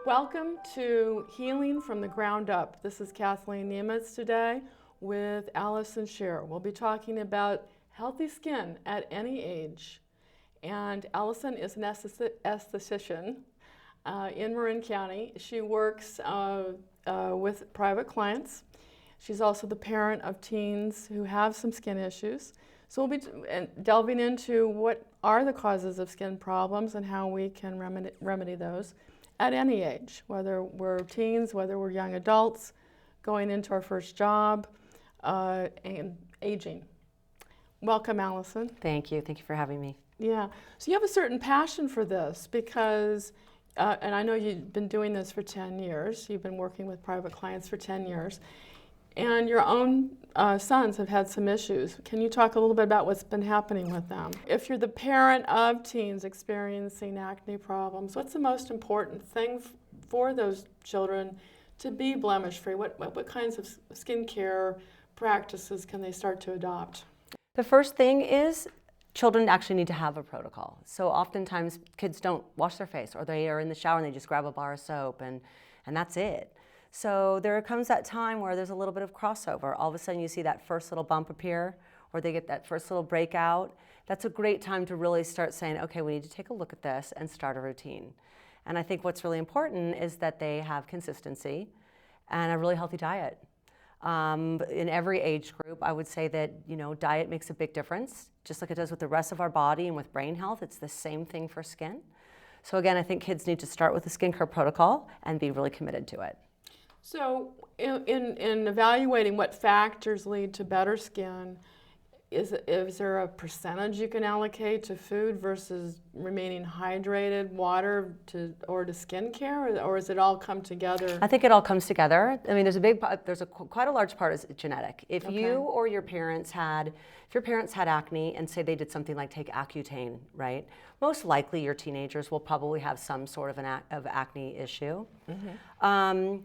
Welcome to Healing from the Ground Up. This is Kathleen Niemitz today with Allison Scheer. We'll be talking about healthy skin at any age. And Allison is an esthetician in Marin County. She works with private clients. She's also the parent of teens who have some skin issues. So we'll be delving into what are the causes of skin problems and how we can remedy those at any age, whether we're teens, whether we're young adults, going into our first job, and aging. Welcome, Allison. Thank you. Thank you for having me. Yeah. So you have a certain passion for this because, and I know you've been doing this for 10 years. You've been working with private clients for 10 years. And your own sons have had some issues. Can you talk a little bit about what's been happening with them? If you're the parent of teens experiencing acne problems, what's the most important thing for those children to be blemish-free? What kinds of skincare practices can they start to adopt? The first thing is children actually need to have a protocol. So oftentimes kids don't wash their face, or they are in the shower and they just grab a bar of soap and that's it. So there comes that time where there's a little bit of crossover. All of a sudden you see that first little bump appear, or they get that first little breakout. That's a great time to really start saying, okay, we need to take a look at this and start a routine. And I think what's really important is that they have consistency and a really healthy diet. In every age group, I would say that, diet makes a big difference. Just like it does with the rest of our body and with brain health, it's the same thing for skin. So again, I think kids need to start with a skincare protocol and be really committed to it. So in evaluating what factors lead to better skin, is there a percentage you can allocate to food versus remaining hydrated, water or to skincare, or does it all come together? I think it all comes together. I mean, there's quite a large part is genetic. If you or your parents had acne and say they did something like take Accutane, right? Most likely your teenagers will probably have some sort of acne issue. Mm-hmm.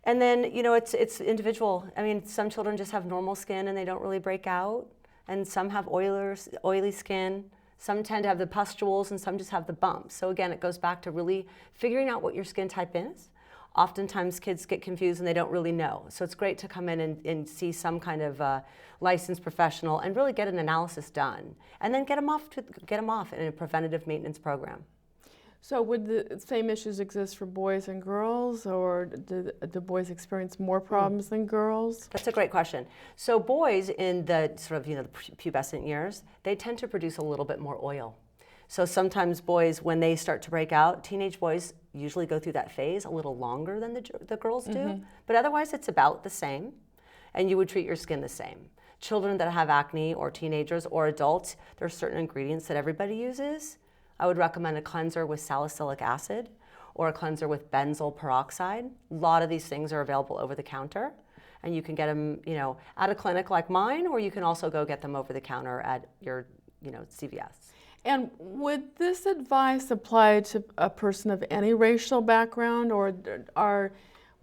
And then, it's individual. I mean, some children just have normal skin and they don't really break out. And some have oily skin. Some tend to have the pustules and some just have the bumps. So again, it goes back to really figuring out what your skin type is. Oftentimes kids get confused and they don't really know. So it's great to come in and see some kind of licensed professional and really get an analysis done. And then get them off in a preventative maintenance program. So would the same issues exist for boys and girls, or do boys experience more problems than girls? That's a great question. So boys in the sort of, the pubescent years, they tend to produce a little bit more oil. So sometimes boys, when they start to break out, teenage boys usually go through that phase a little longer than the girls do. But otherwise, it's about the same, and you would treat your skin the same. Children that have acne, or teenagers, or adults, there are certain ingredients that everybody uses. I would recommend a cleanser with salicylic acid or a cleanser with benzoyl peroxide. A lot of these things are available over the counter, and you can get them, at a clinic like mine, or you can also go get them over the counter at your, CVS. And would this advice apply to a person of any racial background, or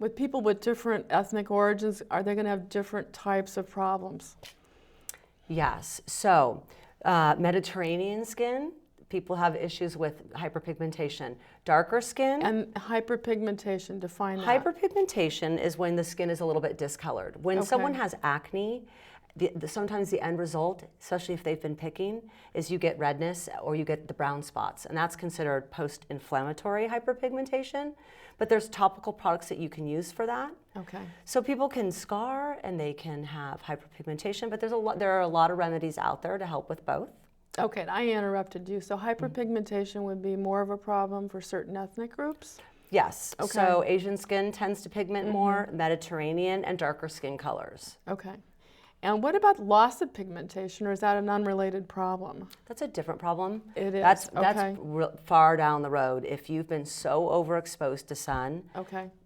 with people with different ethnic origins, are they going to have different types of problems? Yes. So Mediterranean skin, people have issues with hyperpigmentation. Darker skin. And hyperpigmentation, define that. Hyperpigmentation is when the skin is a little bit discolored. When someone has acne, sometimes the end result, especially if they've been picking, is you get redness or you get the brown spots. And that's considered post-inflammatory hyperpigmentation. But there's topical products that you can use for that. Okay. So people can scar and they can have hyperpigmentation, but there are a lot of remedies out there to help with both. Okay, I interrupted you. So hyperpigmentation would be more of a problem for certain ethnic groups? Yes. Okay. So Asian skin tends to pigment more, Mediterranean, and darker skin colors. Okay. And what about loss of pigmentation, or is that an unrelated problem? That's a different problem. It is. That's far down the road. If you've been so overexposed to sun,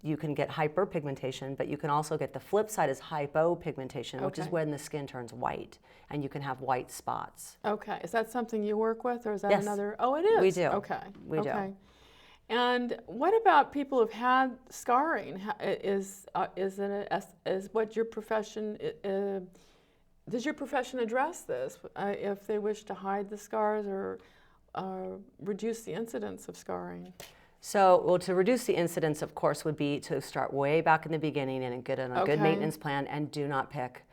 you can get hyperpigmentation, but you can also get the flip side is hypopigmentation, which is when the skin turns white and you can have white spots. Okay. Is that something you work with, or is that Yes. another? Oh, it is. We do. Okay. We do. And what about people who've had scarring? Is what your profession? Does your profession address this if they wish to hide the scars or reduce the incidence of scarring? So, well, to reduce the incidence, of course, would be to start way back in the beginning and get on a good maintenance plan and do not pick.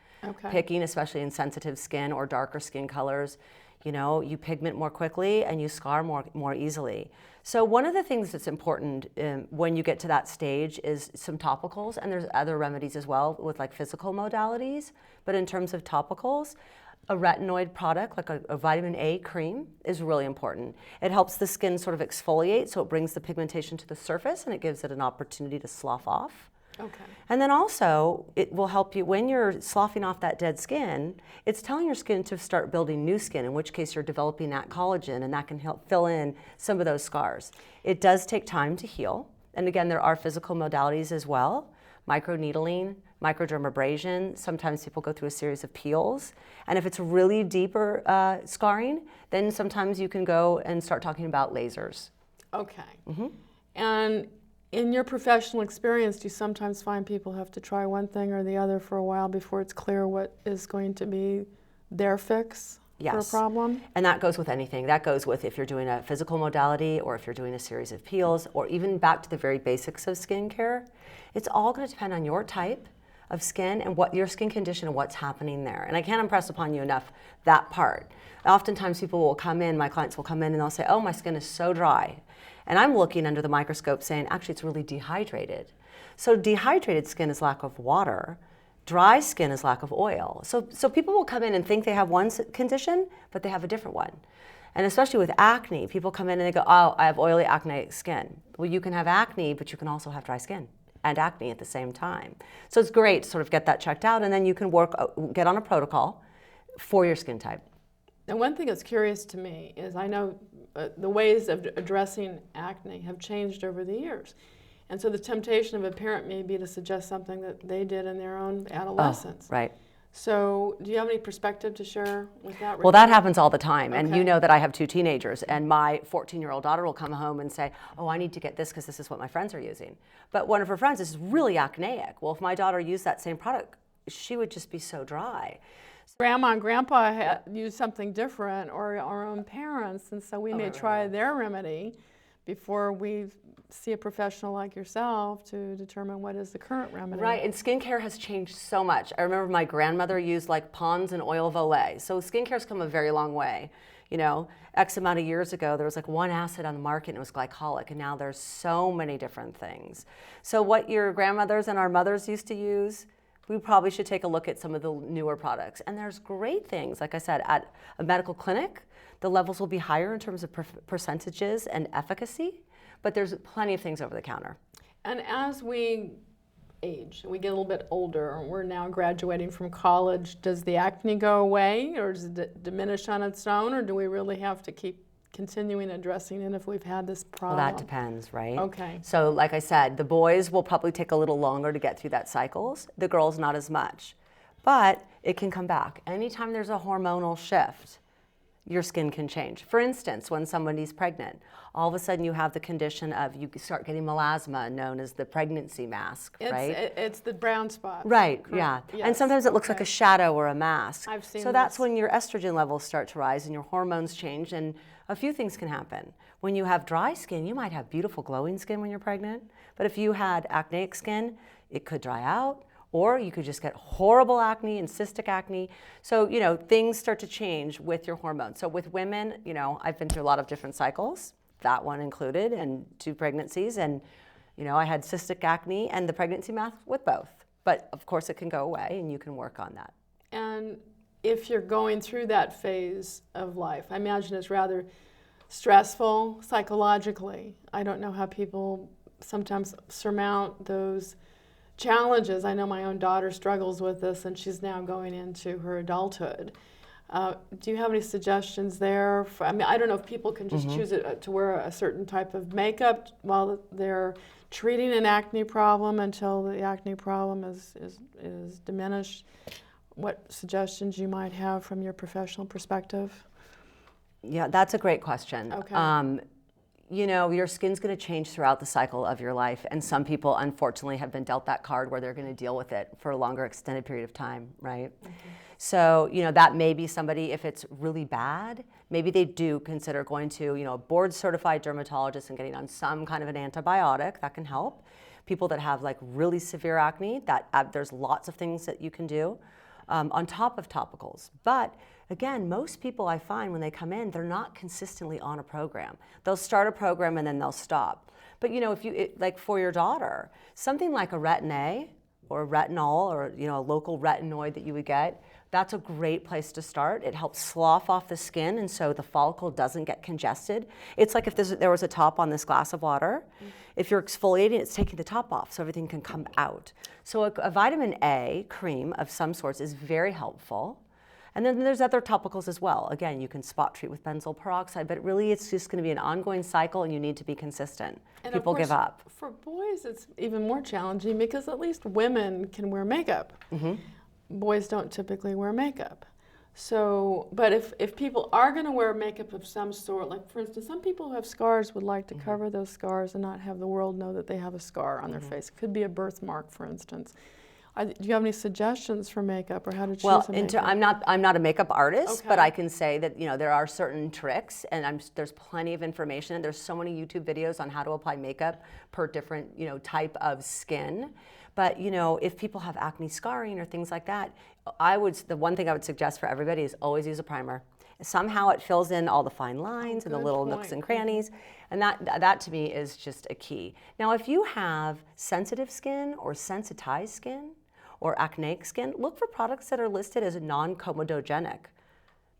Picking, especially in sensitive skin or darker skin colors, you pigment more quickly and you scar more easily. So one of the things that's important when you get to that stage is some topicals, and there's other remedies as well with like physical modalities. But in terms of topicals, a retinoid product like a vitamin A cream is really important. It helps the skin sort of exfoliate, so it brings the pigmentation to the surface and it gives it an opportunity to slough off. Okay. And then also, it will help you when you're sloughing off that dead skin, it's telling your skin to start building new skin, in which case you're developing that collagen, and that can help fill in some of those scars. It does take time to heal. And again, there are physical modalities as well, microneedling, microdermabrasion. Sometimes people go through a series of peels. And if it's really deeper scarring, then sometimes you can go and start talking about lasers. Okay. And in your professional experience, do you sometimes find people have to try one thing or the other for a while before it's clear what is going to be their fix for a problem? And that goes with anything. That goes with if you're doing a physical modality or if you're doing a series of peels or even back to the very basics of skincare. It's all going to depend on your type of skin and what your skin condition and what's happening there. And I can't impress upon you enough that part. Oftentimes people will come in, my clients will come in and they'll say, oh, my skin is so dry. And I'm looking under the microscope saying, actually, it's really dehydrated. So dehydrated skin is lack of water. Dry skin is lack of oil. So people will come in and think they have one condition, but they have a different one. And especially with acne, people come in and they go, oh, I have oily acneic skin. Well, you can have acne, but you can also have dry skin and acne at the same time. So it's great to sort of get that checked out, and then you can get on a protocol for your skin type. And one thing that's curious to me is I know the ways of addressing acne have changed over the years. And so the temptation of a parent may be to suggest something that they did in their own adolescence. Oh, right. So do you have any perspective to share with that? Well, that happens all the time. And Okay. you know that I have 2 teenagers, and my 14-year-old daughter will come home and say, oh, I need to get this because this is what my friends are using. But one of her friends is really acneic. Well, if my daughter used that same product, she would just be so dry. Grandma and Grandpa used something different, or our own parents, and so we may try their remedy before we see a professional like yourself to determine what is the current remedy. Right, and skincare has changed so much. I remember my grandmother used like Pond's and oil of Olay. So skincare's come a very long way. X amount of years ago, there was like one acid on the market and it was glycolic, and now there's so many different things. So what your grandmothers and our mothers used to use, we probably should take a look at some of the newer products. And there's great things. Like I said, at a medical clinic, the levels will be higher in terms of percentages and efficacy, but there's plenty of things over the counter. And as we age, we get a little bit older, we're now graduating from college, does the acne go away, or does it diminish on its own, or do we really have to keep continuing addressing it if we've had this problem? Well, that depends, right? Okay. So like I said, the boys will probably take a little longer to get through that cycles. The girls, not as much. But it can come back. Anytime there's a hormonal shift, your skin can change. For instance, when somebody's pregnant, all of a sudden you have the condition of you start getting melasma, known as the pregnancy mask, right? It's the brown spots. Right, correct? yeah. Yes. And sometimes it looks like a shadow or a mask. I've seen So that's this. when your estrogen levels start to rise and your hormones change, and a few things can happen. When you have dry skin, you might have beautiful glowing skin when you're pregnant, but if you had acneic skin, it could dry out, or you could just get horrible acne and cystic acne. So, things start to change with your hormones. So with women, I've been through a lot of different cycles, that one included, and 2 pregnancies, and I had cystic acne and the pregnancy mask with both. But of course it can go away and you can work on that. And if you're going through that phase of life, I imagine it's rather stressful psychologically. I don't know how people sometimes surmount those challenges. I know my own daughter struggles with this, and she's now going into her adulthood. Do you have any suggestions there? I don't know if people can just choose to wear a certain type of makeup while they're treating an acne problem until the acne problem is diminished. What suggestions you might have from your professional perspective? Yeah, that's a great question. Okay. you know, your skin's going to change throughout the cycle of your life. And some people, unfortunately, have been dealt that card where they're going to deal with it for a longer extended period of time, right? So, you know, that may be somebody, if it's really bad, maybe they do consider going to, you know, a board certified dermatologist and getting on some kind of an antibiotic that can help. People that have like really severe acne, there's lots of things that you can do on top of topicals. But again, most people I find when they come in, they're not consistently on a program. They'll start a program and then they'll stop. But you know, like for your daughter, something like a Retin-A or a retinol or, you know, a local retinoid that you would get, that's a great place to start. It helps slough off the skin, and so the follicle doesn't get congested. It's like if there was a top on this glass of water. If you're exfoliating, it's taking the top off so everything can come out. So a vitamin A cream of some sorts is very helpful. And then there's other topicals as well. Again, you can spot treat with benzoyl peroxide, but really it's just going to be an ongoing cycle, and you need to be consistent. And people of course, give up. For boys, it's even more challenging because at least women can wear makeup. Boys don't typically wear makeup. So, but if people are going to wear makeup of some sort, like for instance, some people who have scars would like to cover those scars and not have the world know that they have a scar on their face. It could be a birthmark, for instance. Do you have any suggestions for makeup or how to choose a makeup? I'm not a makeup artist, Okay. but I can say that, you know, there are certain tricks, and there's plenty of information. There's so many YouTube videos on how to apply makeup per different, you know, type of skin. But, you know, if people have acne scarring or things like that, the one thing I would suggest for everybody is always use a primer. Somehow it fills in all the fine lines and the little nooks and crannies, and that to me is just a key. Now, if you have sensitive skin or sensitized skin or acneic skin, look for products that are listed as non-comedogenic,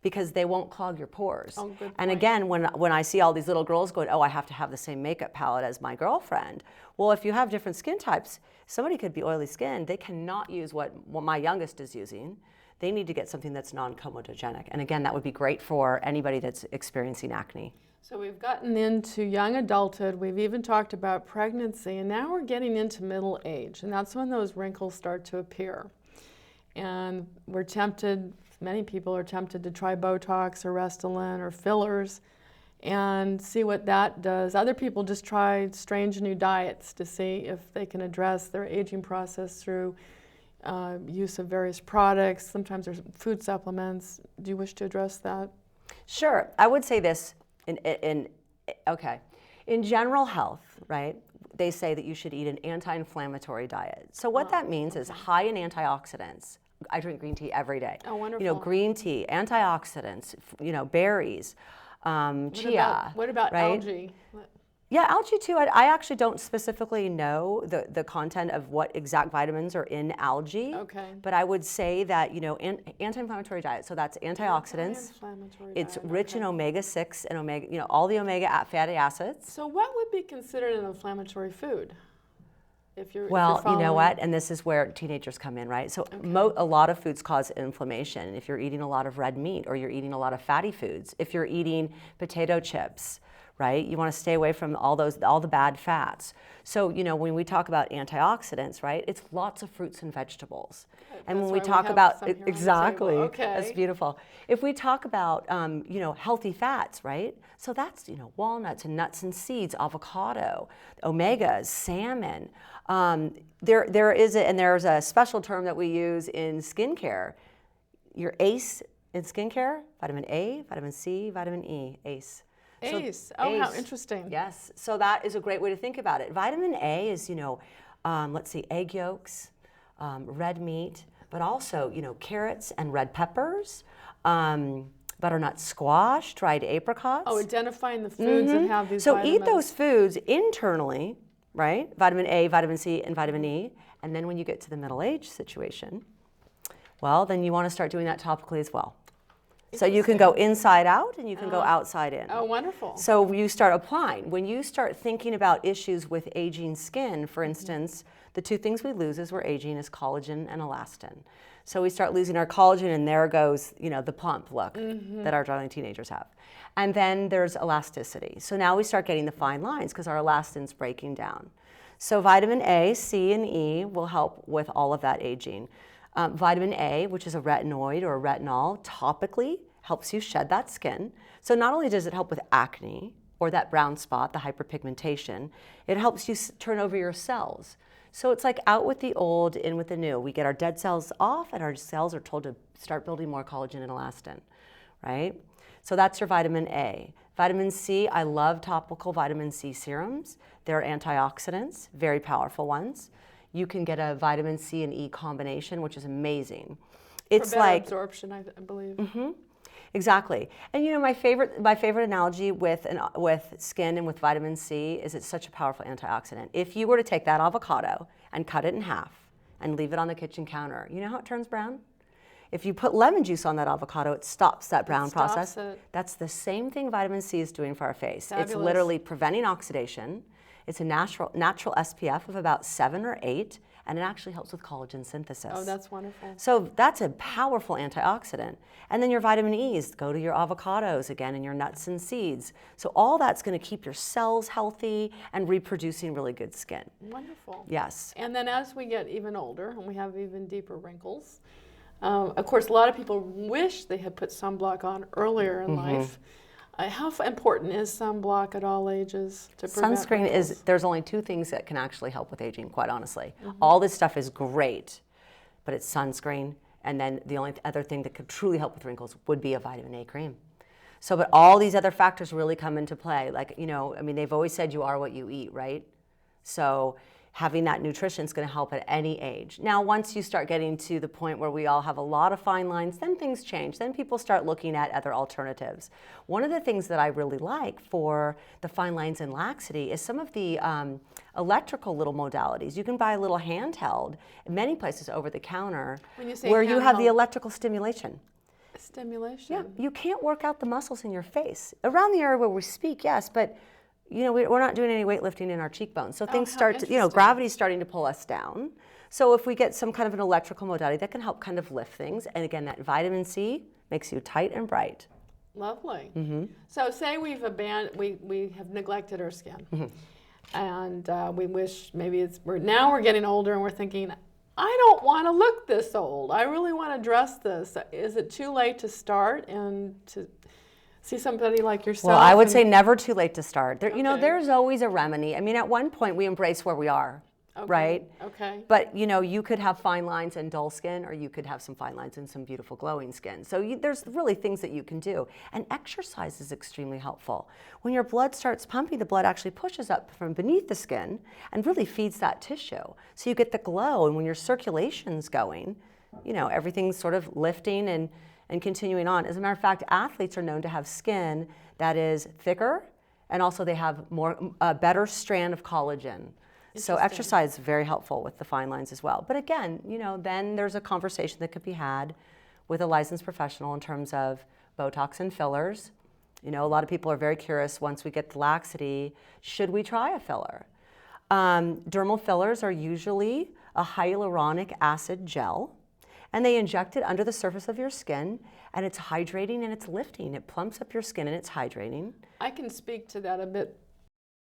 because they won't clog your pores. Oh, good point. And again, when I see all these little girls going, oh, I have to have the same makeup palette as my girlfriend. Well, if you have different skin types, somebody could be oily skin. They cannot use what my youngest is using. They need to get something that's non-comedogenic. And again, that would be great for anybody that's experiencing acne. So we've gotten into young adulthood, we've even talked about pregnancy, and now we're getting into middle age, and that's when those wrinkles start to appear. And we're tempted, many people are tempted to try Botox or Restylane or fillers and see what that does. Other people just try strange new diets to see if they can address their aging process through use of various products. Sometimes there's food supplements. Do you wish to address that? Sure. I would say this in general health, right? They say that you should eat an anti-inflammatory diet. So what that means is high in antioxidants. I drink green tea every day. Oh, wonderful. You know, green tea, antioxidants, you know, berries, chia. What about right? algae? Yeah, algae too. I actually don't specifically know the content of what exact vitamins are in algae. Okay. But I would say that, you know, anti-inflammatory diet. So that's antioxidants. Anti-inflammatory It's diet, rich okay. in omega-6 and omega, you know, all the omega fatty acids. So what would be considered an inflammatory food? If you're Well, you know following- what? And this is where teenagers come in, right? So a lot of foods cause inflammation. If you're eating a lot of red meat or you're eating a lot of fatty foods, if you're eating potato chips, right? You want to stay away from all the bad fats. So, you know, when we talk about antioxidants, right? It's lots of fruits and vegetables. And That's when we why we talk have about some here on the exactly, table. Okay. that's beautiful. If we talk about, you know, healthy fats, right? So that's, you know, walnuts and nuts and seeds, avocado, omegas, salmon. There's a special term that we use in skincare. Your ACE in skincare: vitamin A, vitamin C, vitamin E, ACE. So ACE. Oh, how ACE. interesting. Yes. So that is a great way to think about it. Vitamin A is, you know, let's see, egg yolks, red meat, but also, you know, carrots and red peppers, butternut squash, dried apricots. Oh, identifying the foods that have these So vitamins. eat those foods internally, right? Vitamin A, vitamin C, and vitamin E. And then when you get to the middle age situation, well, then you want to start doing that topically as well. So you can go inside out and you can go outside in. Oh, wonderful. So you start applying. When you start thinking about issues with aging skin, for instance, the two things we lose as we're aging is collagen and elastin. So we start losing our collagen, and there goes, you know, the plump look that our darling teenagers have. And then there's elasticity. So now we start getting the fine lines because our elastin's breaking down. So vitamin A, C, and E will help with all of that aging. Vitamin A, which is a retinoid or a retinol, topically helps you shed that skin. So not only does it help with acne or that brown spot, the hyperpigmentation. It helps you turn over your cells. So it's like out with the old, in with the new. We get our dead cells off, and our cells are told to start building more collagen and elastin, right? So that's your vitamin A. Vitamin C, I love topical vitamin C serums. They're antioxidants, very powerful ones. You can get a vitamin C and E combination, which is amazing. It's For better like absorption, I believe. exactly. And you know, my favorite analogy with skin and with vitamin C is it's such a powerful antioxidant. If you were to take that avocado and cut it in half and leave it on the kitchen counter, you know how it turns brown? If you put lemon juice on that avocado, it stops that brown process. That's the same thing vitamin C is doing for our face. Fabulous. It's literally preventing oxidation. It's a natural SPF of about 7 or 8, and it actually helps with collagen synthesis. Oh, that's wonderful. So that's a powerful antioxidant. And then your vitamin E's go to your avocados again and your nuts and seeds. So all that's going to keep your cells healthy and reproducing really good skin. Wonderful. Yes. And then as we get even older and we have even deeper wrinkles, of course, a lot of people wish they had put sunblock on earlier in life. How important is sunblock at all ages to prevent Sunscreen wrinkles? there's only 2 things that can actually help with aging, quite honestly. All this stuff is great, but it's sunscreen. And then the only other thing that could truly help with wrinkles would be a vitamin A cream. So, but all these other factors really come into play. Like, you know, I mean, they've always said you are what you eat, right? So having that nutrition is going to help at any age. Now, once you start getting to the point where we all have a lot of fine lines, then things change. Then people start looking at other alternatives. One of the things that I really like for the fine lines and laxity is some of the electrical little modalities. You can buy a little handheld in many places over the counter When you say where you have the handheld- electrical stimulation. Stimulation. Yeah, you can't work out the muscles in your face. Around the area where we speak, yes, but you know, we're not doing any weightlifting in our cheekbones. So things how start to, you know, interesting. gravity's starting to pull us down. So if we get some kind of an electrical modality, that can help kind of lift things. And again, that vitamin C makes you tight and bright. Lovely. So say we have neglected our skin, and we wish maybe now we're getting older and we're thinking, I don't want to look this old. I really want to dress this. Is it too late to start and to see somebody like yourself? Well, I would say never too late to start. There, you know, Okay. there's always a remedy. I mean, at one point we embrace where we are, right? Okay. But you know, you could have fine lines and dull skin, or you could have some fine lines and some beautiful glowing skin. So there's really things that you can do. And exercise is extremely helpful. When your blood starts pumping, the blood actually pushes up from beneath the skin and really feeds that tissue. So you get the glow, and when your circulation's going, you know, everything's sort of lifting and continuing on. As a matter of fact, athletes are known to have skin that is thicker, and also they have a better strand of collagen. So exercise is very helpful with the fine lines as well. But again, you know, then there's a conversation that could be had with a licensed professional in terms of Botox and fillers. You know, a lot of people are very curious once we get the laxity, should we try a filler? Dermal fillers are usually a hyaluronic acid gel, and they inject it under the surface of your skin, and it's hydrating and it's lifting. It plumps up your skin and it's hydrating. I can speak to that a bit